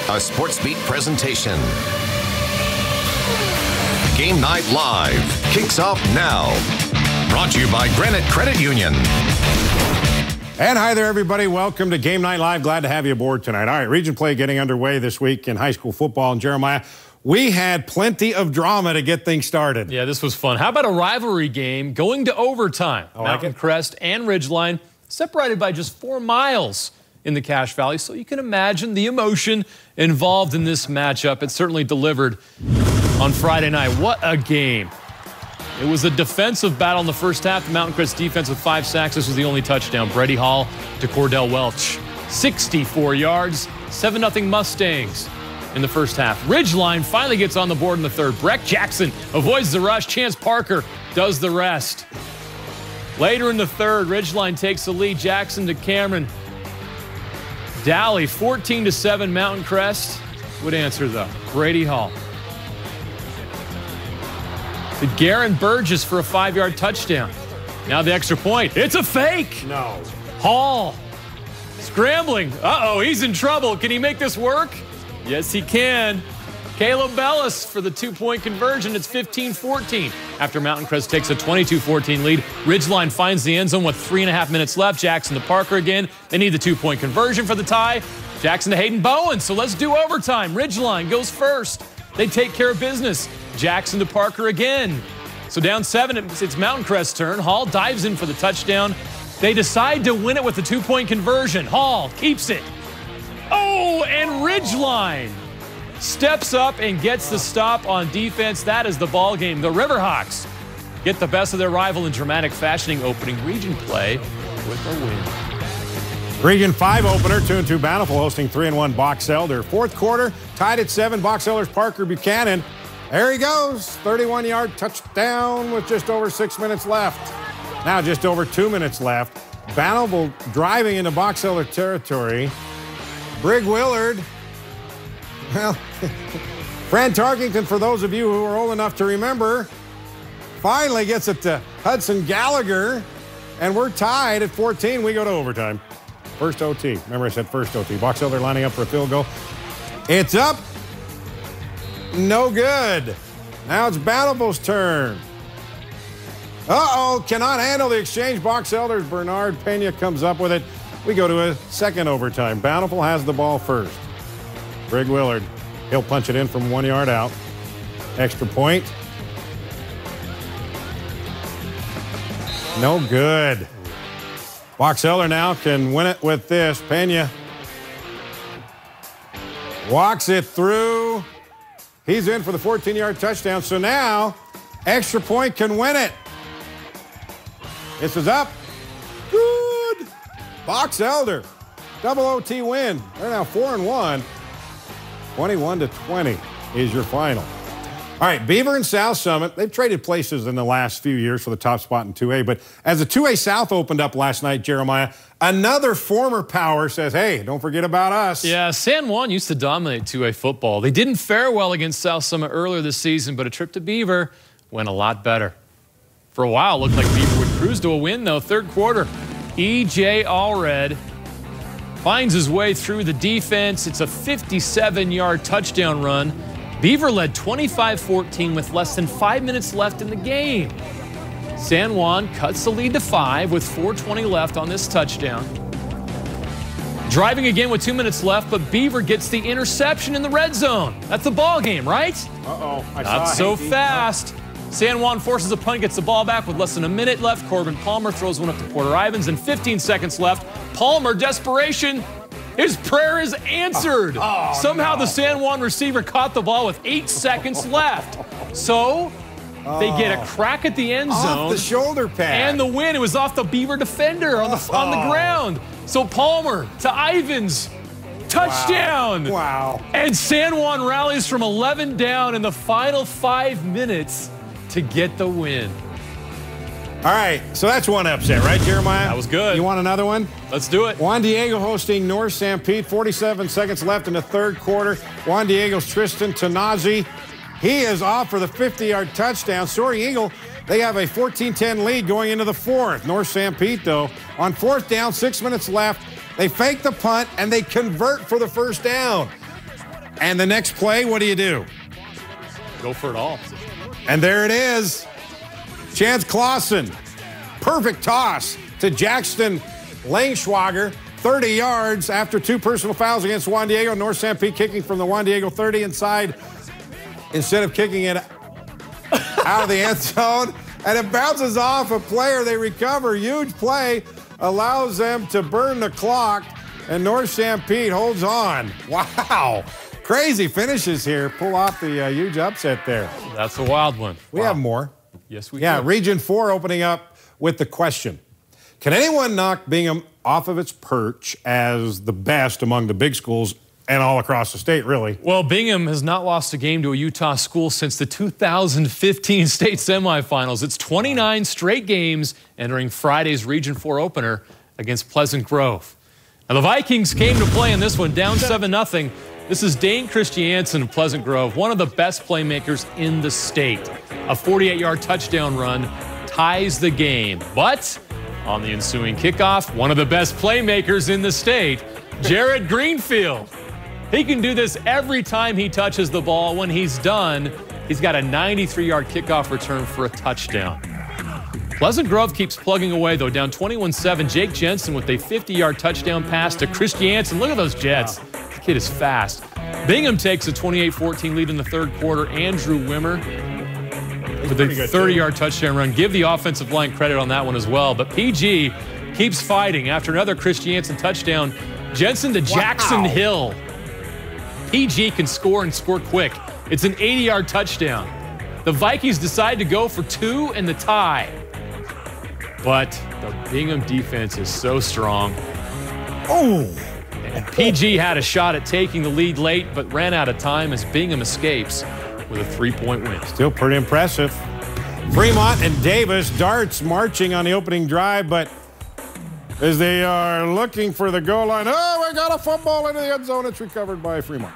A SportsBeat presentation. Game Night Live kicks off now. Brought to you by Granite Credit Union. And hi there, everybody. Welcome to Game Night Live. Glad to have you aboard tonight. All right, region play getting underway this week in high school football. And Jeremiah, we had plenty of drama to get things started. Yeah, this was fun. How about a rivalry game going to overtime? Mountain Crest and Ridgeline separated by just 4 miles in the Cache Valley. So you can imagine the emotion involved in this matchup. It certainly delivered on Friday night. What a game. It was a defensive battle in the first half. The Mountain Crest defense with 5 sacks. This was the only touchdown. Brady Hall to Cordell Welch. 64 yards, 7-0 Mustangs in the first half. Ridgeline finally gets on the board in the third. Breck Jackson avoids the rush. Chance Parker does the rest. Later in the third, Ridgeline takes the lead. Jackson to Cameron. Dally, 14-7 Mountain Crest. Would answer though. Brady Hall. To Garen Burgess for a 5-yard touchdown. Now the extra point. It's a fake. No. Hall scrambling. Uh-oh, he's in trouble. Can he make this work? Yes, he can. Caleb Bellis for the 2-point conversion. It's 15-14. After Mountain Crest takes a 22-14 lead, Ridgeline finds the end zone with 3.5 minutes left. Jackson to Parker again. They need the 2-point conversion for the tie. Jackson to Hayden Bowen. So let's do overtime. Ridgeline goes first. They take care of business. Jackson to Parker again. So down 7, it's Mountain Crest's turn. Hall dives in for the touchdown. They decide to win it with a 2-point conversion. Hall keeps it. Oh, and Ridgeline steps up and gets the stop on defense. That is the ball game. The Riverhawks get the best of their rival in dramatic fashioning, opening region play with a win. Region 5 opener, 2-2 Bountiful hosting 3-1 Box Elder. Fourth quarter, tied at 7. Box Elder's Parker Buchanan. There he goes, 31-yard touchdown with just over 6 minutes left. Now just over 2 minutes left. Bountiful driving into Box Elder territory. Brig Willard. Well, Fran Tarkington, for those of you who are old enough to remember, finally gets it to Hudson Gallagher, and we're tied at 14. We go to overtime. First OT. Remember I said first OT. Box Elder lining up for a field goal. It's up. No good. Now it's Bountiful's turn. Uh-oh, cannot handle the exchange. Box Elder's Bernard Pena comes up with it. We go to a second overtime. Bountiful has the ball first. Brig Willard, he'll punch it in from 1 yard out. Extra point. No good. Box Elder now can win it with this. Pena walks it through. He's in for the 14-yard touchdown. So now, extra point can win it. This is up. Good. Box Elder. Double OT win. They're now 4-1. 21-20 is your final. All right, Beaver and South Summit, they've traded places in the last few years for the top spot in 2A. But as the 2A South opened up last night, Jeremiah, another former power says, hey, don't forget about us. Yeah, San Juan used to dominate 2A football. They didn't fare well against South Summit earlier this season, but a trip to Beaver went a lot better. For a while, it looked like Beaver would cruise to a win, though. Third quarter, E.J. Allred finds his way through the defense. It's a 57-yard touchdown run. Beaver led 25-14 with less than 5 minutes left in the game. San Juan cuts the lead to 5 with 4:20 left on this touchdown. Driving again with 2 minutes left, but Beaver gets the interception in the red zone. That's the ball game, right? Uh-oh. Not so fast. San Juan forces a punt, gets the ball back with less than a minute left. Corbin Palmer throws one up to Porter Ivins, and 15 seconds left. Palmer, desperation. His prayer is answered. Somehow the San Juan receiver caught the ball with 8 seconds left. So they get a crack at the end zone. Off the shoulder pad. And the win. It was off the Beaver defender on the ground. So Palmer to Ivins. Touchdown. Wow. And San Juan rallies from 11 down in the final 5 minutes to get the win. All right, so that's one upset, right, Jeremiah? That was good. You want another one? Let's do it. Juan Diego hosting North St. Pete. 47 seconds left in the third quarter. Juan Diego's Tristan Tanazi. He is off for the 50-yard touchdown. Soaring Eagle, they have a 14-10 lead going into the fourth. North St. Pete, though, on fourth down, 6 minutes left. They fake the punt, and they convert for the first down. And the next play, what do? Go for it all. And there it is. Chance Clausen. Perfect toss to Jackson Langschwager. 30 yards after 2 personal fouls against Juan Diego. North St. Pete kicking from the Juan Diego 30 inside instead of kicking it out of the end zone. And it bounces off a player. They recover. Huge play. Allows them to burn the clock. And North St. Pete holds on. Wow. Crazy finishes here. Pull off the huge upset there. That's a wild one. We have more. Yes, we do. do. Region 4 opening up with the question. Can anyone knock Bingham off of its perch as the best among the big schools and all across the state, really? Well, Bingham has not lost a game to a Utah school since the 2015 state semifinals. It's 29 straight games entering Friday's Region 4 opener against Pleasant Grove. Now, the Vikings came to play in this one, down 7-0. This is Dane Christiansen of Pleasant Grove, one of the best playmakers in the state. A 48-yard touchdown run ties the game. But on the ensuing kickoff, one of the best playmakers in the state, Jared Greenfield. He can do this every time he touches the ball. When he's done, he's got a 93-yard kickoff return for a touchdown. Pleasant Grove keeps plugging away, though, down 21-7. Jake Jensen with a 50-yard touchdown pass to Christiansen. Look at those Jets. The kid is fast. Bingham takes a 28-14 lead in the third quarter. Andrew Wimmer with a 30-yard touchdown run. Give the offensive line credit on that one as well. But PG keeps fighting after another Christiansen touchdown. Jensen to Jackson Hill. PG can score and score quick. It's an 80-yard touchdown. The Vikings decide to go for 2 and the tie. But the Bingham defense is so strong. Oh! And PG had a shot at taking the lead late, but ran out of time as Bingham escapes with a 3-point win. Still pretty impressive. Fremont and Davis, Darts marching on the opening drive, but as they are looking for the goal line, oh, we got a football into the end zone. It's recovered by Fremont.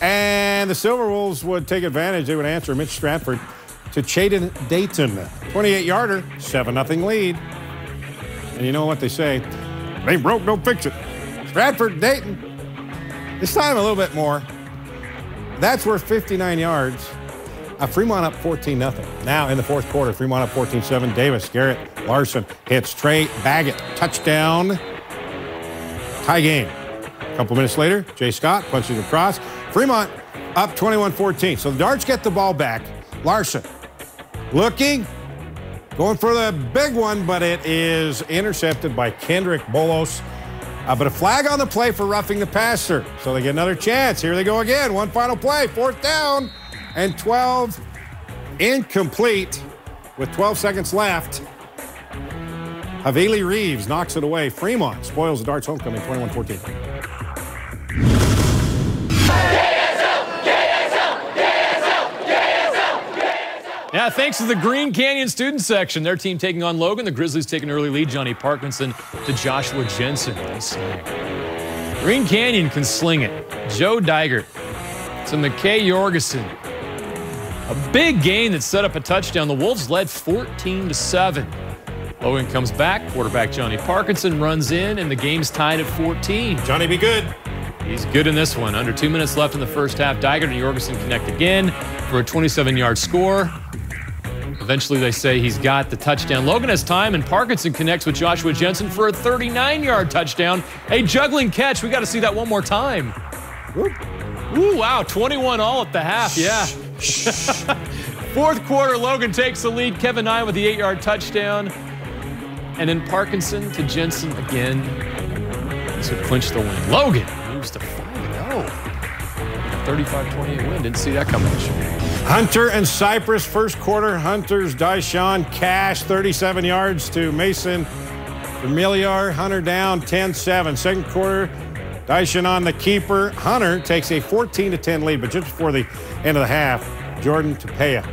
And the Silver Wolves would take advantage. They would answer Mitch Stratford to Chaden Dayton. 28-yarder, 7-0 lead. And you know what they say? If it ain't broke, don't fix it. Stratford, Dayton. This time a little bit more. That's worth 59 yards. Fremont up 14-0. Now in the fourth quarter, Fremont up 14-7. Davis, Garrett, Larson hits Trey Baggett. Touchdown. Tie game. A couple minutes later, Jay Scott punches across. Fremont up 21-14. So the Darts get the ball back. Larson looking, going for the big one, but it is intercepted by Kendrick Bolos. But a flag on the play for roughing the passer. So they get another chance. Here they go again. One final play. 4th down and 12. Incomplete with 12 seconds left. Haveli Reeves knocks it away. Fremont spoils the Darts homecoming 21-14. Yeah, thanks to the Green Canyon student section. Their team taking on Logan. The Grizzlies take an early lead. Johnny Parkinson to Joshua Jensen. Green Canyon can sling it. Joe Digert to McKay Jorgensen. A big gain that set up a touchdown. The Wolves led 14-7. Logan comes back. Quarterback Johnny Parkinson runs in, and the game's tied at 14. Johnny, be good. He's good in this one. Under 2 minutes left in the first half. Digert and Jorgensen connect again for a 27-yard score. Eventually, they say he's got the touchdown. Logan has time, and Parkinson connects with Joshua Jensen for a 39-yard touchdown. A juggling catch. We got to see that one more time. Ooh, wow, 21-all at the half, yeah. Fourth quarter, Logan takes the lead. Kevin Nye with the 8-yard touchdown. And then Parkinson to Jensen again. This would clinch the win. Logan moves to 5-0. 35-28 win. Didn't see that coming this year. Hunter and Cypress, first quarter. Hunter's Dyshawn Cash, 37 yards to Mason Familiar. Hunter down 10-7. Second quarter, Dyshawn on the keeper. Hunter takes a 14-10 lead, but just before the end of the half, Jordan Tapia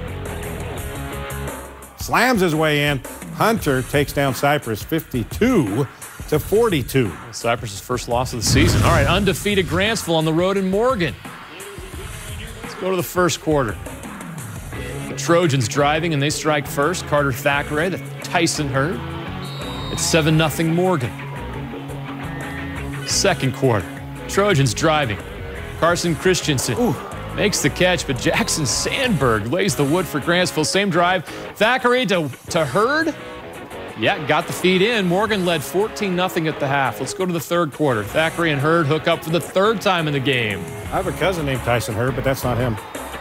slams his way in. Hunter takes down Cypress 52-42. Cypress's first loss of the season. All right, undefeated Grantsville on the road in Morgan. Let's go to the first quarter. The Trojans driving, and they strike first. Carter Thackeray, the Tyson herd. It's 7-0 Morgan. Second quarter. Trojans driving. Carson Christensen makes the catch, but Jackson Sandberg lays the wood for Grantsville. Same drive. Thackeray to Hurd. Yeah, got the feed in. Morgan led 14-0 at the half. Let's go to the third quarter. Thackeray and Hurd hook up for the third time in the game. I have a cousin named Tyson Hurd, but that's not him.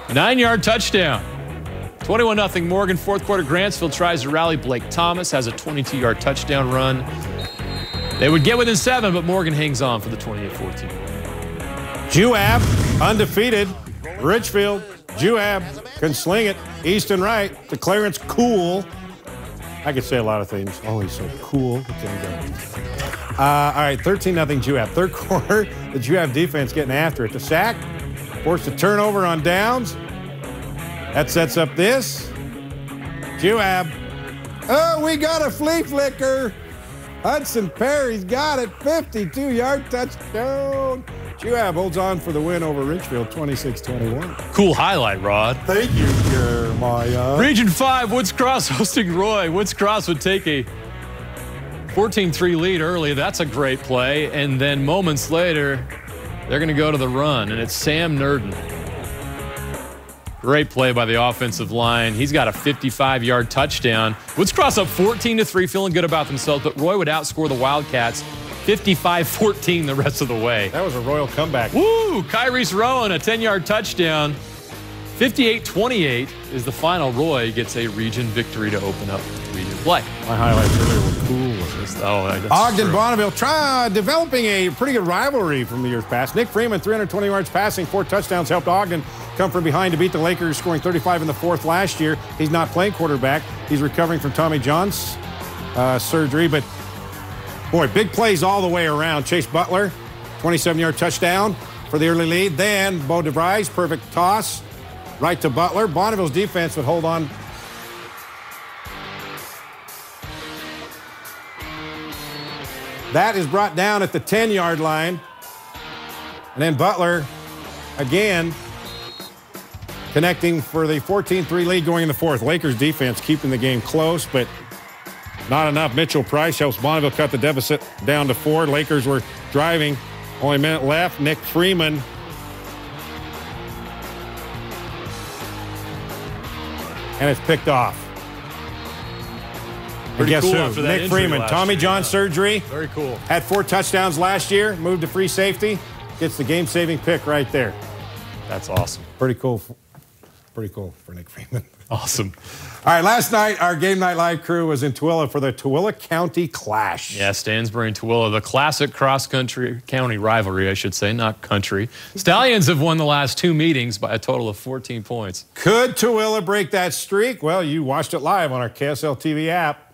9-yard touchdown. 21-0 Morgan. Fourth quarter, Grantsville tries to rally. Blake Thomas has a 22-yard touchdown run. They would get within 7, but Morgan hangs on for the 28-14. Juab, undefeated. Ridgefield, Juab can sling it. East and right. The clearance, cool. I could say a lot of things. Oh, he's so cool. All right, 13-0 Juab. Third quarter, the Juab defense getting after it. The sack, forced a turnover on downs. That sets up this. Juab. Oh, we got a flea flicker. Hudson Perry's got it. 52-yard touchdown. Juab holds on for the win over Richfield, 26-21. Cool highlight, Rod. Thank you, Jeremiah. Region 5, Woods Cross hosting Roy. Woods Cross would take a 14-3 lead early. That's a great play. And then moments later, they're going to go to the run, and it's Sam Nurden. Great play by the offensive line. He's got a 55-yard touchdown. Woods Cross up 14-3, feeling good about themselves, but Roy would outscore the Wildcats 55-14 the rest of the way. That was a royal comeback. Woo! Kyrie's Rowan, a 10-yard touchdown. 58-28 is the final. Roy gets a region victory to open up region play. My highlights earlier were cool. Ogden, Bonneville, developing a pretty good rivalry from the years past. Nick Freeman, 320 yards passing, 4 touchdowns, helped Ogden come from behind to beat the Lakers, scoring 35 in the fourth last year. He's not playing quarterback. He's recovering from Tommy John's surgery, but boy, big plays all the way around. Chase Butler, 27-yard touchdown for the early lead. Then Bo DeVries, perfect toss, right to Butler. Bonneville's defense would hold on. That is brought down at the 10-yard line. And then Butler, again, connecting for the 14-3 lead going in the fourth. Lakers defense keeping the game close, but not enough. Mitchell Price helps Bonneville cut the deficit down to 4. Lakers were driving. Only a minute left. Nick Freeman. And it's picked off. Pretty guess cool who? after that Nick Freeman. Tommy John surgery. Very cool. Had 4 touchdowns last year. Moved to free safety. Gets the game-saving pick right there. That's awesome. Pretty cool. Pretty cool for Nick Freeman. Awesome. All right, last night, our Game Night Live crew was in Tooele for the Tooele County Clash. Yeah, Stansberry and Tooele, the classic cross-country county rivalry, I should say, not country. Stallions have won the last 2 meetings by a total of 14 points. Could Tooele break that streak? Well, you watched it live on our KSL TV app.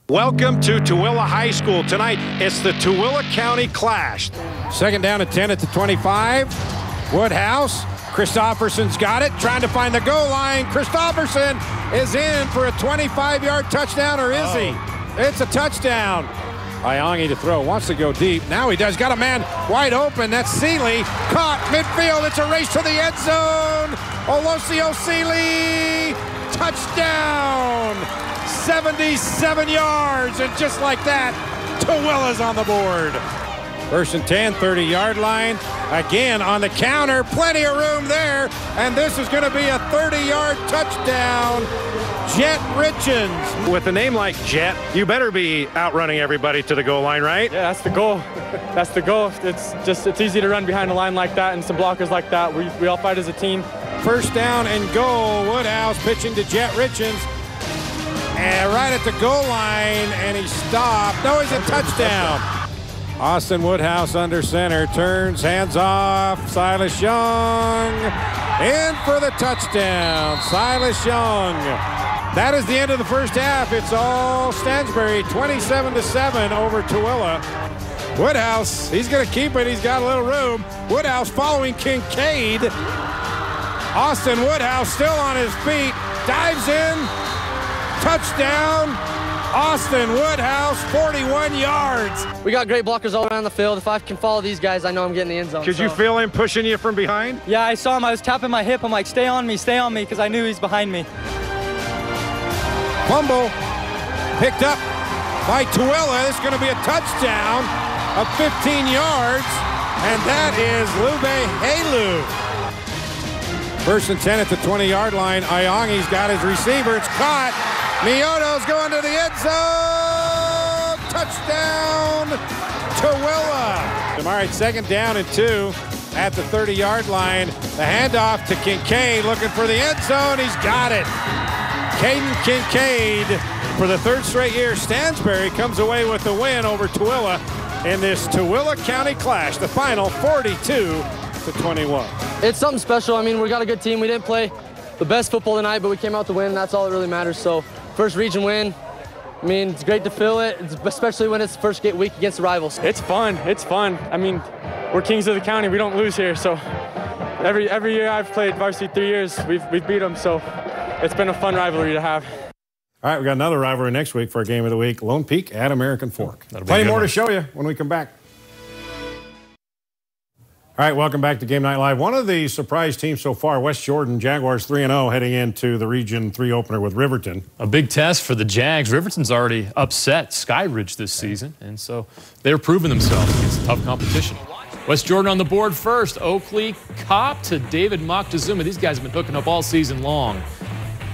Welcome to Tooele High School. Tonight, it's the Tooele County Clash. Second down at 10 at the 25. Woodhouse. Christopherson's got it, trying to find the goal line. Christopherson is in for a 25-yard touchdown, or is he? It's a touchdown. Iongi to throw, wants to go deep. Now he does, got a man wide open. That's Seeley, caught midfield. It's a race to the end zone. Olosio Seeley, touchdown. 77 yards, and just like that, Tooele's on the board. First and 10, 30-yard line. Again on the counter, plenty of room there, and this is going to be a 30-yard touchdown. Jet Richens. With a name like Jet, you better be outrunning everybody to the goal line, right? Yeah, that's the goal. That's the goal. It's easy to run behind a line like that and some blockers like that. We all fight as a team. First down and goal. Woodhouse pitching to Jet Richens. And right at the goal line, and he stopped. No, he's a touchdown. Austin Woodhouse under center, turns, hands off. Silas Young in for the touchdown. Silas Young. That is the end of the first half. It's all Stansberry, 27-7 over Tooele. Woodhouse, he's going to keep it. He's got a little room. Woodhouse following Kincaid. Austin Woodhouse still on his feet. Dives in. Touchdown. Austin Woodhouse, 41 yards. We got great blockers all around the field. If I can follow these guys, I know I'm getting the end zone. Could you feel him pushing you from behind? Yeah, I saw him. I was tapping my hip. I'm like, stay on me, because I knew he's behind me. Fumble picked up by Tooele. It's going to be a touchdown of 15 yards. and that is Lube Halu. 1st and 10 at the 20-yard line. Iongi's got his receiver. It's caught. Mioto's going to the end zone. Touchdown, Tooele. All right, 2nd down and 2 at the 30-yard line. The handoff to Kincaid, looking for the end zone. He's got it. Caden Kincaid, for the 3rd straight year, Stansberry comes away with the win over Tooele in this Tooele County Clash. The final 42-21. It's something special. I mean, we got a good team. We didn't play the best football tonight, but we came out to win. That's all that really matters. So, first region win. I mean, it's great to feel it, especially when it's first week against the rivals. It's fun. It's fun. I mean, we're kings of the county. We don't lose here. So, every year I've played varsity 3 years, we've beat them. So, it's been a fun rivalry to have. All right, we got another rivalry next week for our game of the week. Lone Peak at American Fork. Plenty more to show you when we come back. All right, welcome back to Game Night Live. One of the surprise teams so far, West Jordan Jaguars 3-0 heading into the Region 3 opener with Riverton. A big test for the Jags. Riverton's already upset Skyridge this season, and so they're proving themselves against tough competition. West Jordan on the board first. Oakley, Kopp to David Moctezuma. These guys have been hooking up all season long.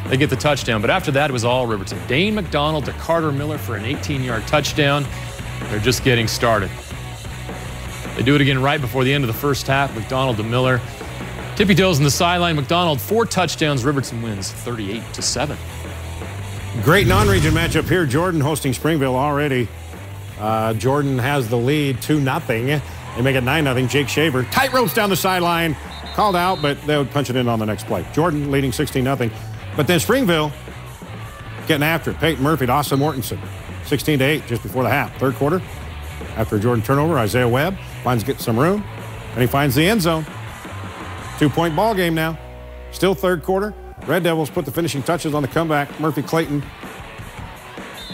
They get the touchdown, but after that, it was all Riverton. Dane McDonald to Carter Miller for an 18-yard touchdown. They're just getting started. They do it again right before the end of the first half. McDonald to Miller. Tippy toes on the sideline. McDonald, 4 touchdowns. Riverton wins 38-7. Great non-region matchup here. Jordan hosting Springville already. Jordan has the lead 2-0. They make it 9-0. Jake Shaver tight ropes down the sideline. Called out, but they would punch it in on the next play. Jordan leading 16-0. But then Springville getting after it. Peyton Murphy to Austin Mortensen. 16-8 just before the half. 3rd quarter. After a Jordan turnover, Isaiah Webb getting some room, and he finds the end zone. 2-point ball game now. Still 3rd quarter. Red Devils put the finishing touches on the comeback. Murphy Clayton.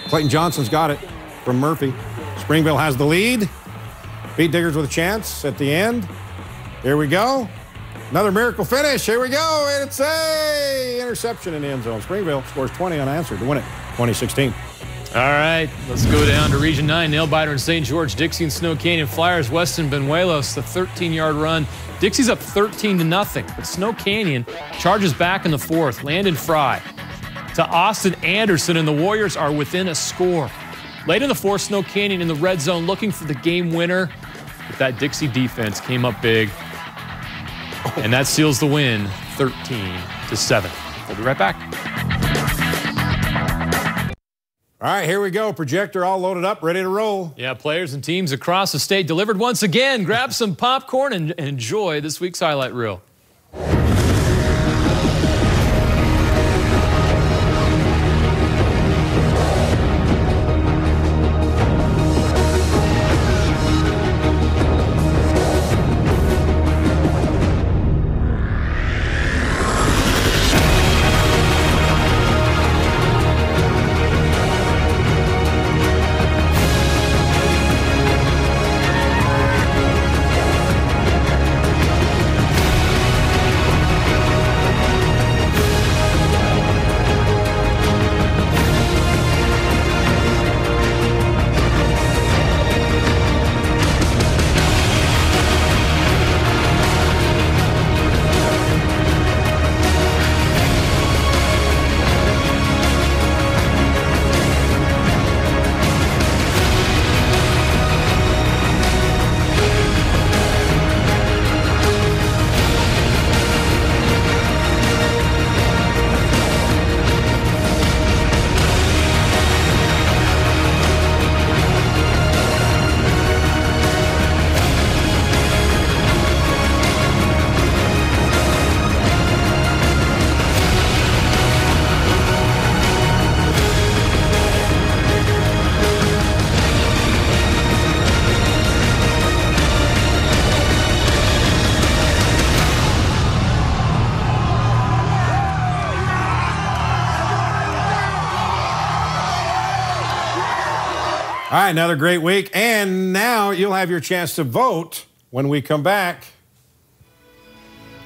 Clayton Johnson's got it from Murphy. Springville has the lead. Beat Diggers with a chance at the end. Here we go. Another miracle finish. Here we go. And it's a interception in the end zone. Springville scores 20 unanswered to win it, 2016. All right, let's go down to Region 9. Nail-biter in St. George. Dixie and Snow Canyon Flyers. Weston Benuelos, the 13-yard run. Dixie's up 13-0, but Snow Canyon charges back in the 4th. Landon Fry to Austin Anderson, and the Warriors are within a score. Late in the 4th, Snow Canyon in the red zone looking for the game winner, but that Dixie defense came up big, and that seals the win 13-7. We'll be right back. All right, here we go. Projector all loaded up, ready to roll. Yeah, players and teams across the state delivered once again. Grab some popcorn and enjoy this week's highlight reel. All right, another great week. And now you'll have your chance to vote when we come back.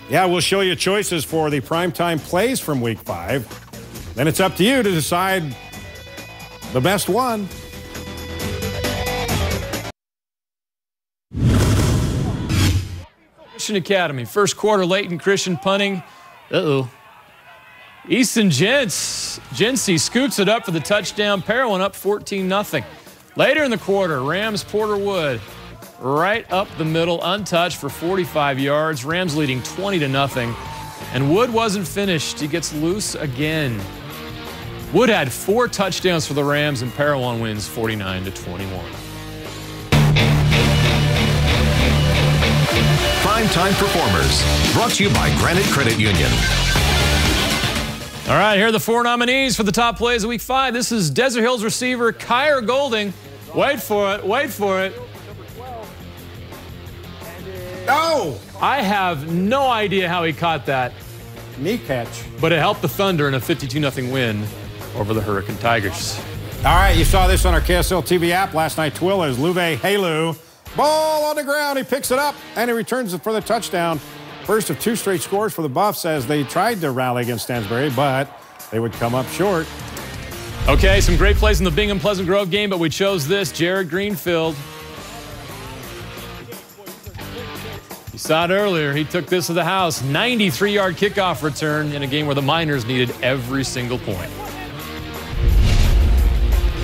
Yeah, we'll show you choices for the primetime plays from week 5. Then it's up to you to decide the best one. Christian Academy. First quarter, Layton Christian punting. Easton Jency scoots it up for the touchdown. Parowan up 14-0. Later in the quarter, Rams Porter Wood right up the middle, untouched for 45 yards. Rams leading 20-0. And Wood wasn't finished. He gets loose again. Wood had 4 touchdowns for the Rams, and Parowan wins 49-21. Primetime Performers, brought to you by Granite Credit Union. All right, here are the 4 nominees for the top plays of Week 5. This is Desert Hills receiver Kyra Golding. Wait for it, wait for it. Oh! I have no idea how he caught that. Knee catch. But it helped the Thunder in a 52-0 win over the Hurricane Tigers. All right, you saw this on our KSL TV app last night. Tooele is Luve Halu. Ball on the ground. He picks it up, and he returns it for the touchdown. First of 2 straight scores for the Buffs as they tried to rally against Stansberry, but they would come up short. Okay, some great plays in the Bingham Pleasant Grove game, but we chose this. Jared Greenfield. You saw it earlier. He took this to the house. 93-yard kickoff return in a game where the Miners needed every single point.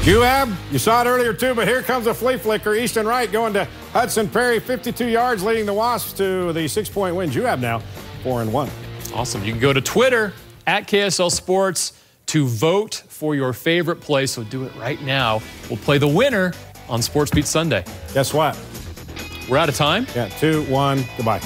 Juab, you saw it earlier too, but here comes a flea flicker. Easton Wright going to Hudson Perry, 52 yards, leading the Wasps to the 6-point win. Juab now 4-1. Awesome. You can go to Twitter at KSL Sports to vote for your favorite play, so do it right now. We'll play the winner on SportsBeat Sunday. Guess what? We're out of time. Yeah, 2-1, goodbye.